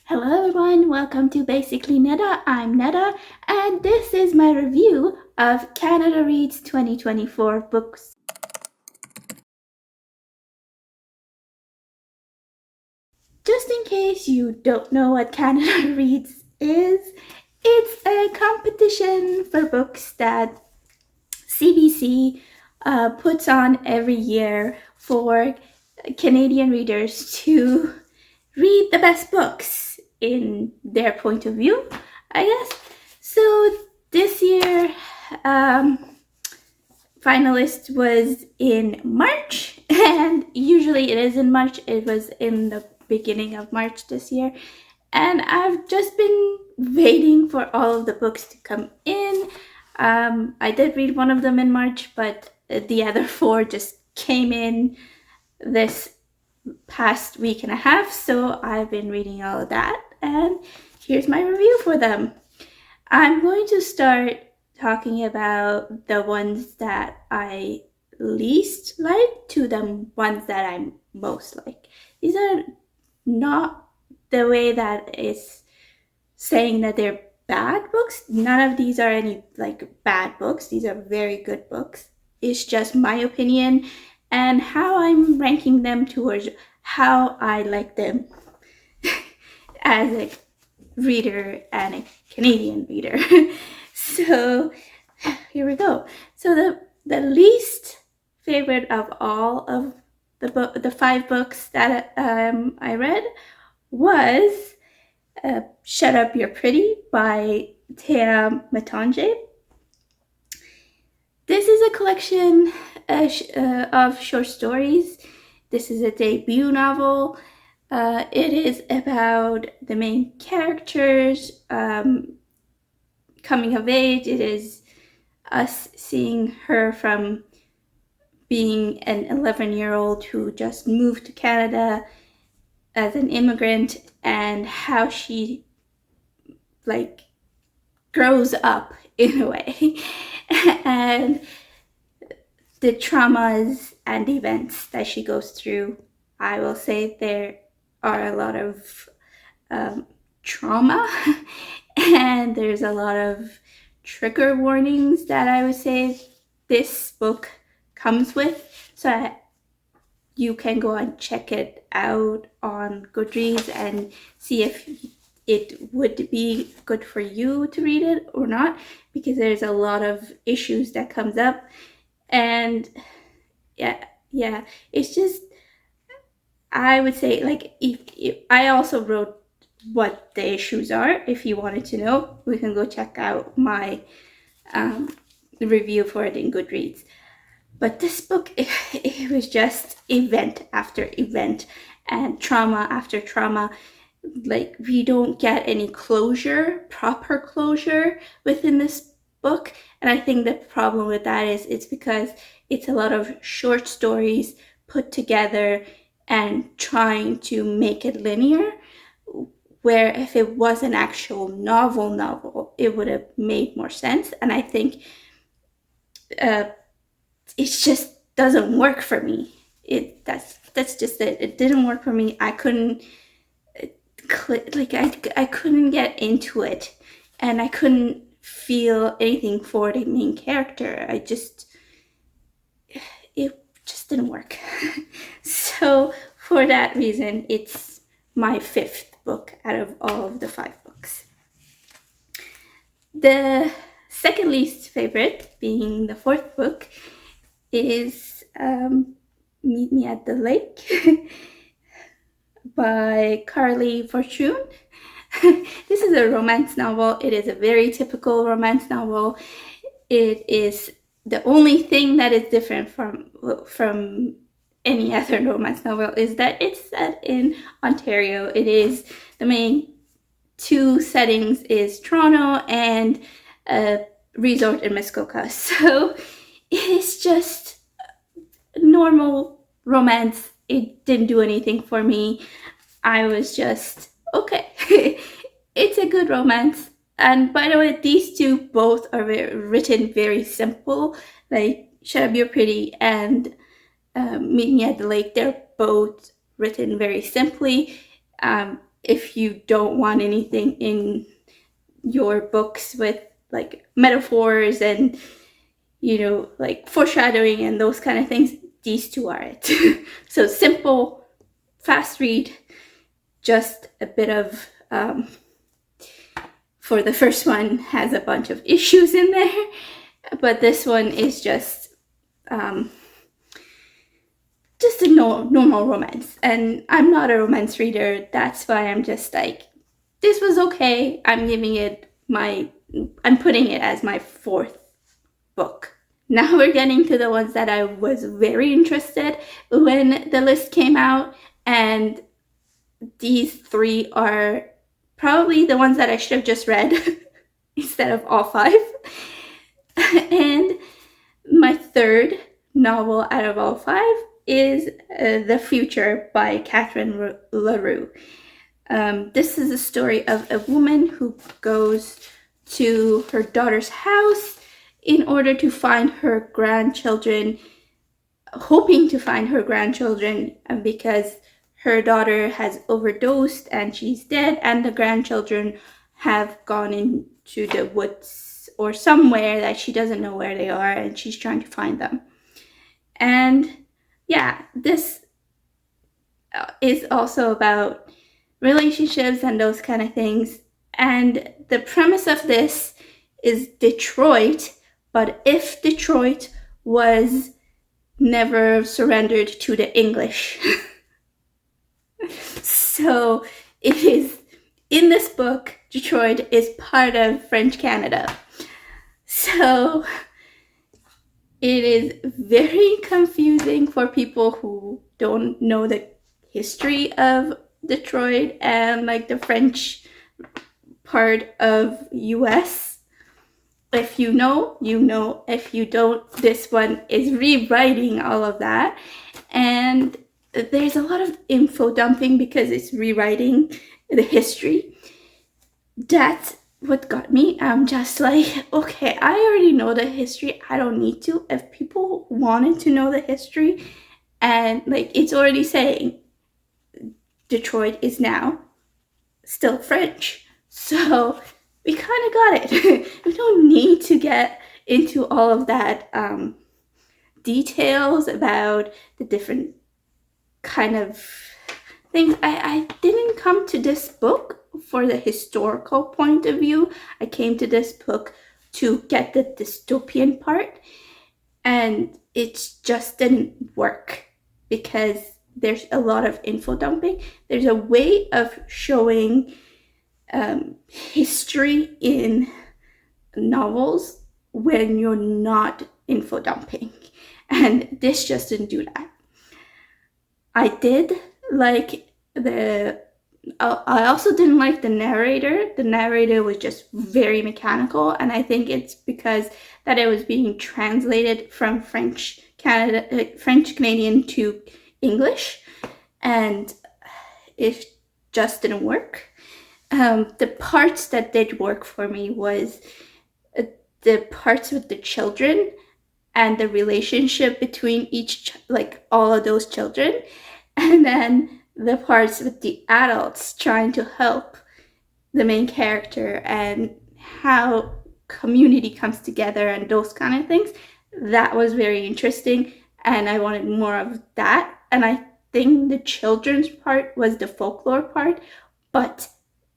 Hello everyone, welcome to Basically Netta. I'm Netta, and this is my review of Canada Reads 2024 books. Just in case you don't know what Canada Reads is, it's a competition for books that CBC puts on every year for Canadian readers to read the best books in their point of view, I guess. So this year, finalist was in March, and usually it is in March. It was in the beginning of March this year, and I've just been waiting for all of the books to come in. I did read one of them in March, but the other four just came in this past week and a half, so I've been reading all of that, and here's my review for them. I'm going to start talking about the ones that I least like to the ones that I most like. These are not the way that it's saying that they're bad books. None of these are any like bad books. These are very good books. It's just my opinion and how I'm ranking them towards how I like them as a reader and a Canadian reader. So here we go. So the least favorite of all of the 5 books that I read was Shut Up You're Pretty by Mutonji. This is a collection of short stories. This is a debut novel. It is about the main characters coming of age. It is us seeing her from being an 11-year-old who just moved to Canada as an immigrant, and how she like grows up in a way and the traumas and events that she goes through. I will say there are a lot of trauma and there's a lot of trigger warnings that I would say this book comes with, so you can go and check it out on Goodreads and see if it would be good for you to read it or not, because there's a lot of issues that comes up. And yeah, it's just, I would say, like, if I also wrote what the issues are. If you wanted to know, we can go check out my review for it in Goodreads. But this book, it was just event after event and trauma after trauma. Like, we don't get any proper closure within this book. And I think the problem with that is it's because it's a lot of short stories put together and trying to make it linear, where if it was an actual novel, it would have made more sense. And I think it just doesn't work for me. That's just it. It didn't work for me. I couldn't I couldn't get into it, and I couldn't feel anything for the main character. It just didn't work. So for that reason, it's my 5th book out of all of the 5 books. The second least favorite, being the 4th book, is Meet Me at the Lake by Carley Fortune. This is a romance novel. It is a very typical romance novel. It is the only thing that is different from any other romance novel is that it's set in Ontario. It is, the main 2 settings is Toronto and a resort in Muskoka. So it's just normal romance. It didn't do anything for me. I was just, okay. It's a good romance. And by the way, these 2 both are written very simple. Like Shut Up You're Pretty and Meet Me at the Lake, they're both written very simply. if you don't want anything in your books with like metaphors and, you know, like foreshadowing and those kind of things, these two are it. So simple, fast read, just a bit of, for the first one, has a bunch of issues in there, but this one is just a normal romance. And I'm not a romance reader, that's why I'm just like, this was okay. I'm putting it as my fourth book. Now we're getting to the ones that I was very interested when the list came out, and these three are probably the ones that I should have just read instead of all five. And my third novel out of all five is The Future by Catherine Leroux. This is a story of a woman who goes to her daughter's house in order to find her grandchildren, hoping to find her grandchildren, because her daughter has overdosed and she's dead, and the grandchildren have gone into the woods or somewhere that she doesn't know where they are, and she's trying to find them. And yeah, this is also about relationships and those kind of things. And the premise of this is Detroit, but if Detroit was never surrendered to the English. So it is, in this book, Detroit is part of French Canada. So it is very confusing for people who don't know the history of Detroit and like the French part of US. If you know, you know. If you don't, this one is rewriting all of that. And there's a lot of info dumping because it's rewriting the history. That's what got me. I'm just like, okay, I already know the history. I don't need to. If people wanted to know the history, and like it's already saying Detroit is now still French. So we kind of got it. We don't need to get into all of that details about the different kind of things. I didn't come to this book for the historical point of view. I came to this book to get the dystopian part, and it just didn't work because there's a lot of info dumping. There's a way of showing history in novels when you're not info dumping, and this just didn't do that. I did like I also didn't like the narrator. The narrator was just very mechanical, and I think it's because that it was being translated from French Canadian to English, and it just didn't work. The parts that did work for me was the parts with the children and the relationship between all of those children, and then the parts with the adults trying to help the main character and how community comes together and those kind of things. That was very interesting, and I wanted more of that. And I think the children's part was the folklore part, but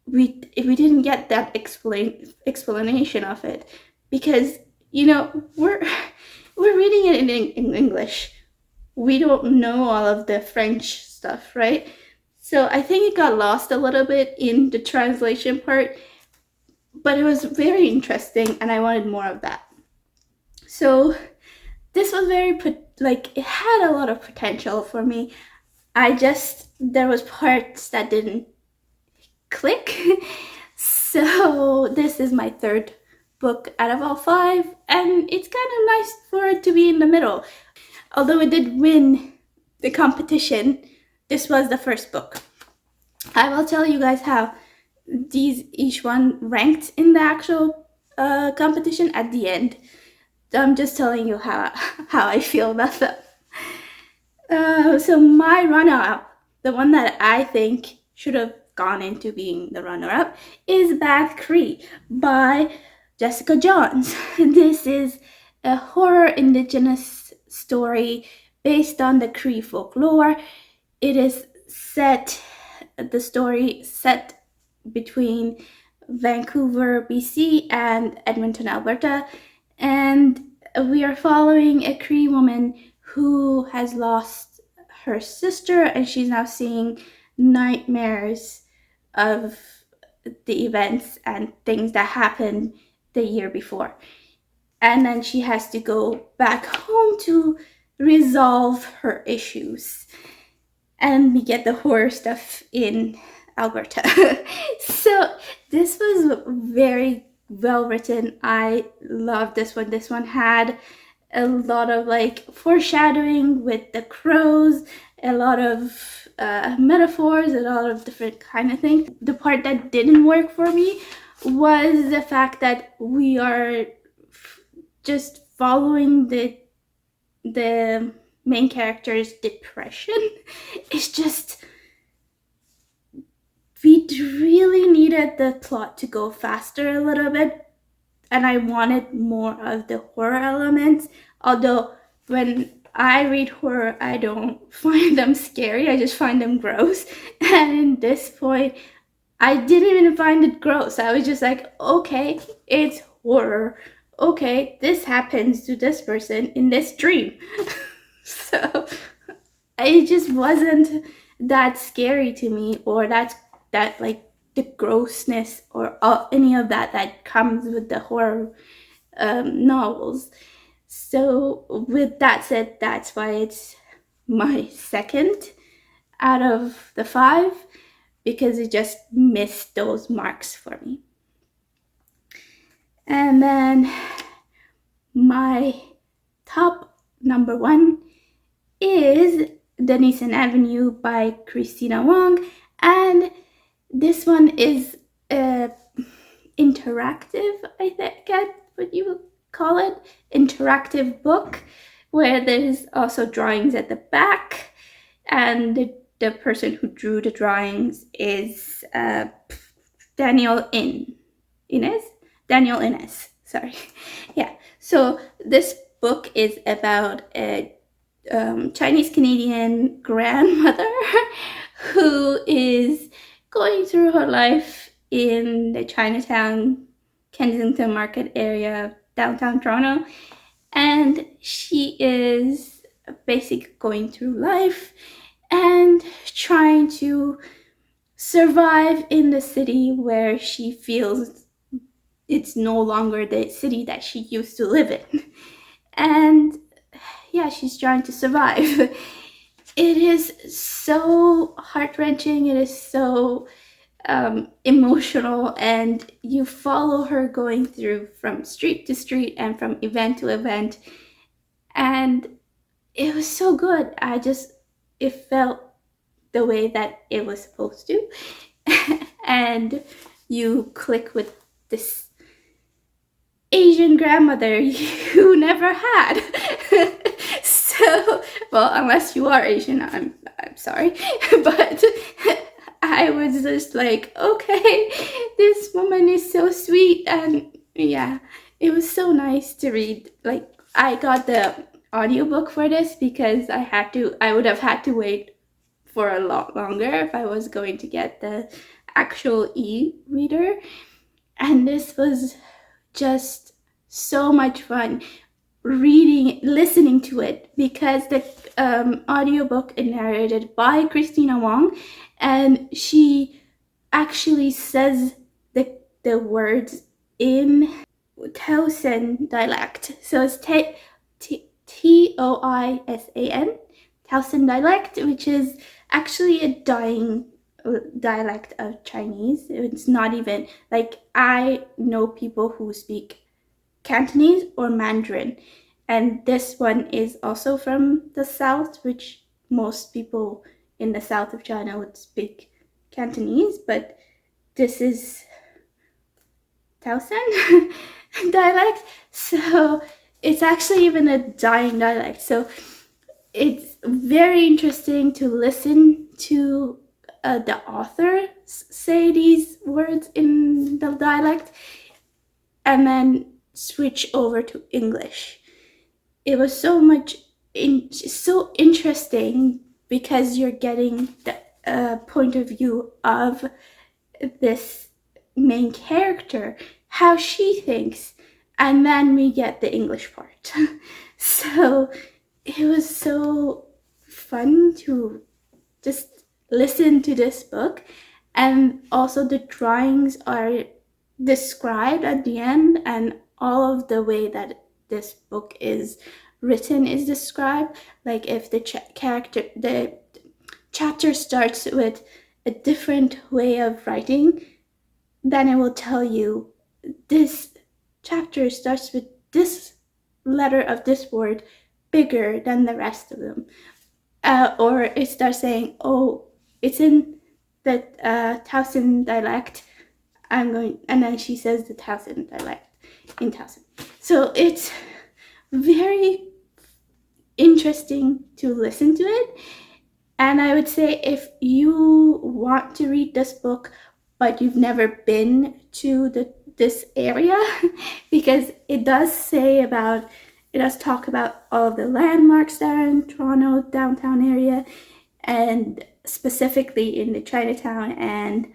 we didn't get that explanation of it, because we're reading it in English. We don't know all of the French stuff, right? So I think it got lost a little bit in the translation part, but it was very interesting and I wanted more of that. So this was it had a lot of potential for me. There was parts that didn't click. So this is my third book out of all five, and it's kind of nice for it to be in the middle. Although it did win the competition, this was the first book. I will tell you guys how each one ranked in the actual competition at the end. I'm just telling you how I feel about them. So my runner-up, the one that I think should have gone into being the runner-up, is Bad Cree by Jessica Johns. This is a horror indigenous story based on the Cree folklore. It is the story set between Vancouver, BC and Edmonton, Alberta. And we are following a Cree woman who has lost her sister, and she's now seeing nightmares of the events and things that happened the year before. And then she has to go back home to resolve her issues. And we get the horror stuff in Alberta. So this was very well written. I love this one. This one had a lot of foreshadowing with the crows, a lot of metaphors, a lot of different kind of things. The part that didn't work for me was the fact that we are just following the main character's depression. It's just, we really needed the plot to go faster a little bit, and I wanted more of the horror elements. Although when I read horror, I don't find them scary, I just find them gross. And in this point, I didn't even find it gross. I was just like, okay, it's horror. Okay, this happens to this person in this dream. So it just wasn't that scary to me, or that the grossness or any of that comes with the horror novels. So with that said, that's why it's my second out of the 5, because it just missed those marks for me. And then my top number 1 is Denison Avenue by Christina Wong, and this one is interactive, I think that's what you would call it, interactive book, where there's also drawings at the back, and the person who drew the drawings is Daniel Innes, sorry. Yeah, so this book is about a Chinese Canadian grandmother who is going through her life in the Chinatown, Kensington Market area, downtown Toronto, and she is basically going through life and trying to survive in the city where she feels it's no longer the city that she used to live in. And yeah, she's trying to survive. It is so heart-wrenching. It is so emotional, and you follow her going through from street to street and from event to event, and it was so good. It felt the way that it was supposed to. And you click with this Asian grandmother you never had. So, well, unless you are Asian, I'm sorry, but I was just like, okay, this woman is so sweet. And yeah, it was so nice to read. Like, I got the audiobook for this because I would have had to wait for a lot longer if I was going to get the actual e-reader. And this was just so much fun listening to it, because the audiobook is narrated by Christina Wong, and she actually says the words in Towson dialect. So it's Toisan, Towson dialect, which is actually a dying dialect of Chinese. It's not even, I know people who speak Cantonese or Mandarin, and this one is also from the south, which most people in the south of China would speak Cantonese, but this is Towson dialect, so it's actually even a dying dialect. So it's very interesting to listen to the author say these words in the dialect and then switch over to English. It was so interesting because you're getting the point of view of this main character, how she thinks, and then we get the English part. So it was so fun to just listen to this book, and also the drawings are described at the end, and all of the way that this book is written is described. Like if the the chapter starts with a different way of writing, then it will tell you this chapter starts with this letter of this word bigger than the rest of them, or it starts saying, oh, it's in the Towson dialect, and then she says the Towson dialect in Towson. So it's very interesting to listen to it. And I would say if you want to read this book but you've never been to this area, because it does talk about all of the landmarks that are in Toronto downtown area, and specifically in the Chinatown and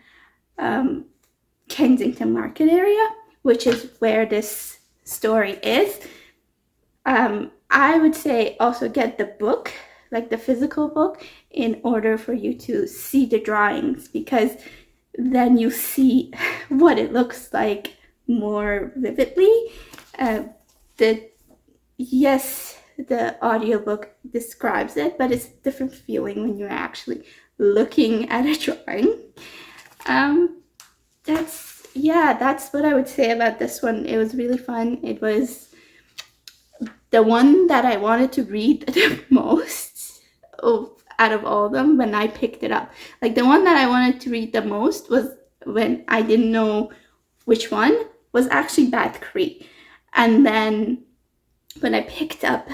Kensington Market area, which is where this story is. I would say also get the book, like the physical book, in order for you to see the drawings, because then you see what it looks like more vividly. The audiobook describes it, but it's a different feeling when you're actually looking at a drawing. That's what I would say about this one. It was really fun. It was the one that I wanted to read the most out of all of them when I picked it up. Like the one that I wanted to read the most was, when I didn't know which one, was actually Bad Cree. And then when I picked up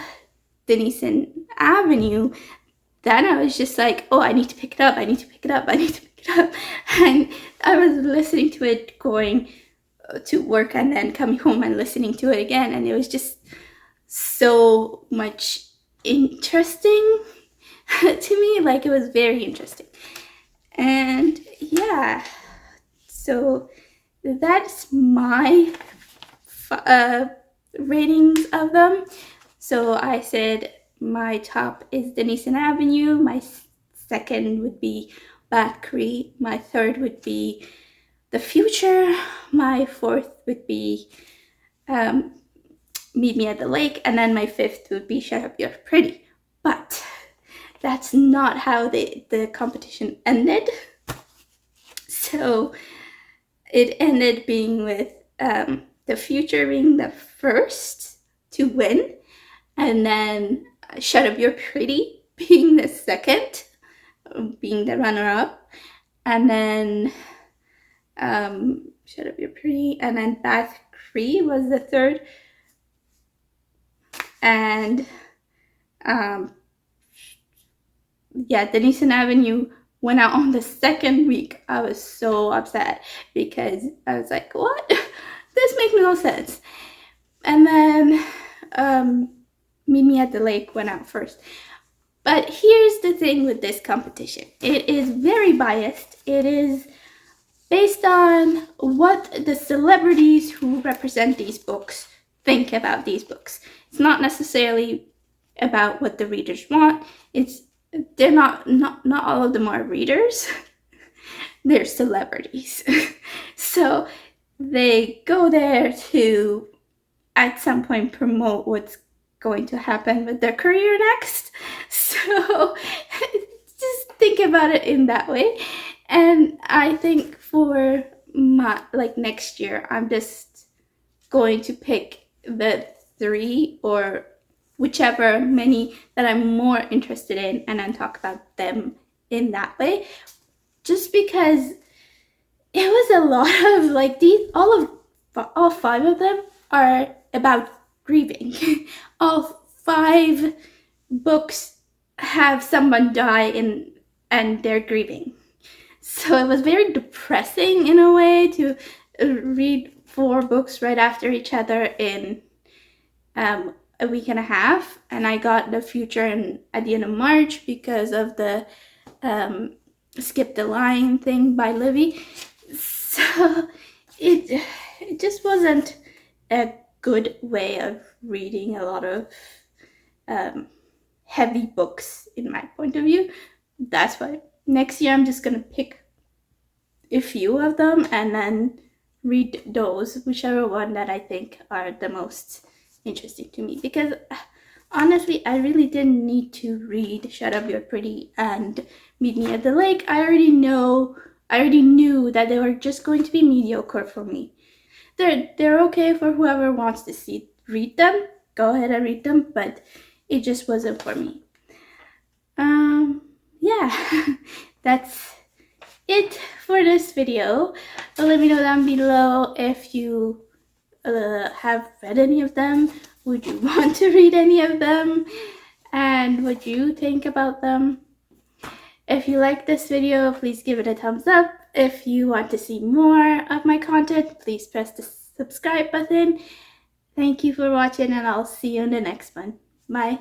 Denison Avenue, then I was just like, oh, I need to pick it up. And I was listening to it going to work and then coming home and listening to it again. And it was just so much interesting to me. Like, it was very interesting. And yeah, so that's my ratings of them. So I said my top is Denison Avenue, my second would be Bad Cree, my third would be The Future, my fourth would be Meet Me at the Lake, and then my fifth would be Shut Up, You're Pretty. But that's not how the competition ended. So it ended being with The Future being the first to win, and then Shut Up, You're Pretty being the second, being the runner-up, and then Shut Up, You're Pretty, and then Bad Cree was the third, and Denison Avenue went out on the second week. I was so upset because I was like, what? This makes no sense. And then Meet Me at the Lake went out first. But here's the thing with this competition. It is very biased. It is based on what the celebrities who represent these books think about these books. It's not necessarily about what the readers want. They're not all of them are readers. They're celebrities. So they go there to at some point promote what's going to happen with their career next. So just think about it in that way. And I think for my next year, I'm just going to pick the 3 or whichever many that I'm more interested in, and then talk about them in that way. Just because it was a lot of all 5 of them are about grieving. All 5 books have someone die and they're grieving. So it was very depressing in a way to read 4 books right after each other in a week and a half. And I got The Future at the end of March because of the Skip the Line thing by Livy. So it just wasn't a good way of reading a lot of heavy books in my point of view. That's why next year I'm just gonna pick a few of them and then read those, whichever one that I think are the most interesting to me. Because honestly, I really didn't need to read Shut Up You're Pretty and Meet Me at the Lake. I already knew that they were just going to be mediocre for me. They're okay for whoever wants to read them. Go ahead and read them, but it just wasn't for me. Yeah, that's it for this video. Let me know down below if you have read any of them. Would you want to read any of them? And what you think about them? If you like this video, please give it a thumbs up. If you want to see more of my content, please press the subscribe button. Thank you for watching, and I'll see you in the next one. Bye.